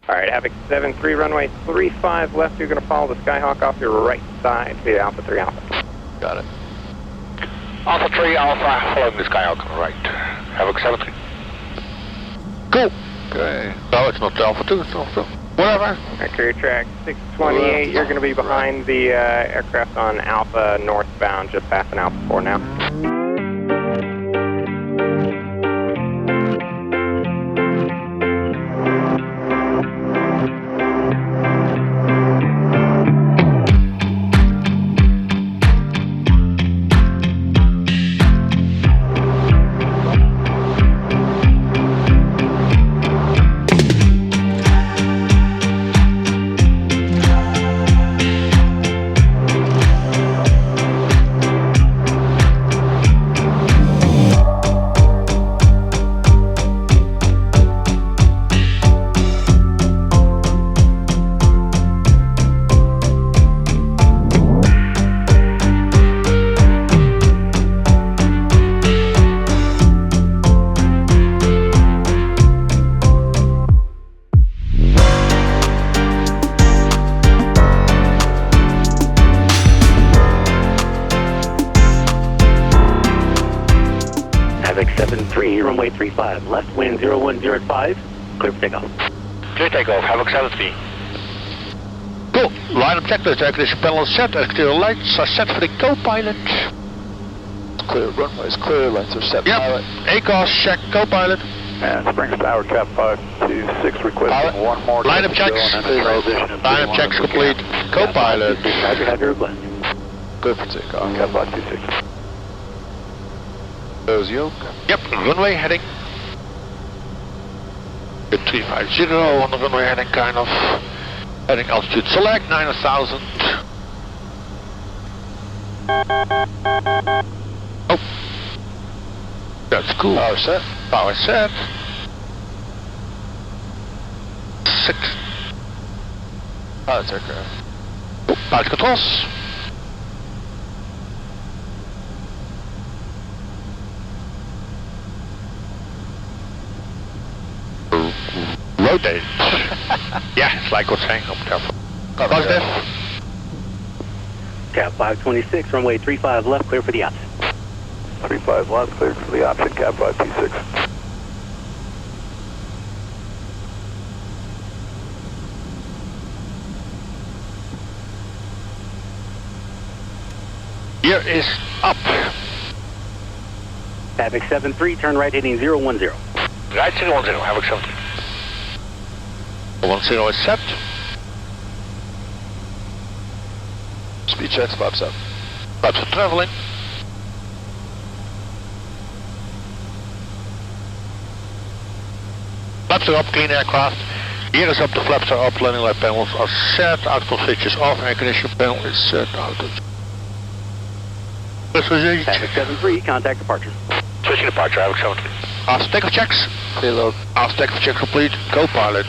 Alright, Havoc 73, runway 35 left, you're going to follow the Skyhawk off your right side to Alpha 3 Alpha. Got it. Alpha 3 Alpha, following the Skyhawk on the right. Havoc 73. Go! Okay. No, it's not Alpha 2, it's Alpha 2. Whatever. Mercury track 628, you're going to be behind the aircraft on Alpha northbound, just passing Alpha 4 now. Havoc 73, runway 35, left wind 010 at 5, clear for takeoff. Clear takeoff, Havoc 73. Go! Line up checklist, air condition panel is set, exterior lights are set for the co-pilot. Clear, runways clear, lights are set. Yep, Pilot. ACOS check, co-pilot. And Springs Tower, Cap 526, requesting one more. Line up checks. Line up checks complete. Co-pilot. Roger, have your request. Good for takeoff, Cap 526. Those yoke. Yep, runway heading. Good 350 on the runway heading, kind of. Heading altitude select, 9,000. Oh. That's cool. Power set. Power set. 6. Pilot's aircraft. Pilot controls. Rotate. Yeah, it's like what's saying up there. Positive. Cap 526, runway 35 left, clear for the option. 35 left, cleared for the option, Cap 526. Gear is up. Havoc 73, turn right heading 010. Right 010, Havoc 73. 10 is set. Speed checks, flaps up. Flaps for traveling. Flaps are up, clean aircraft. Gear is up, the flaps are up, landing light panels are set, auto switches off, air conditioning panel is set, auto. Havoc 73, contact departure. Switching departure, Havoc 73. After takeoff checks. Payload. After takeoff checks complete, co-pilot.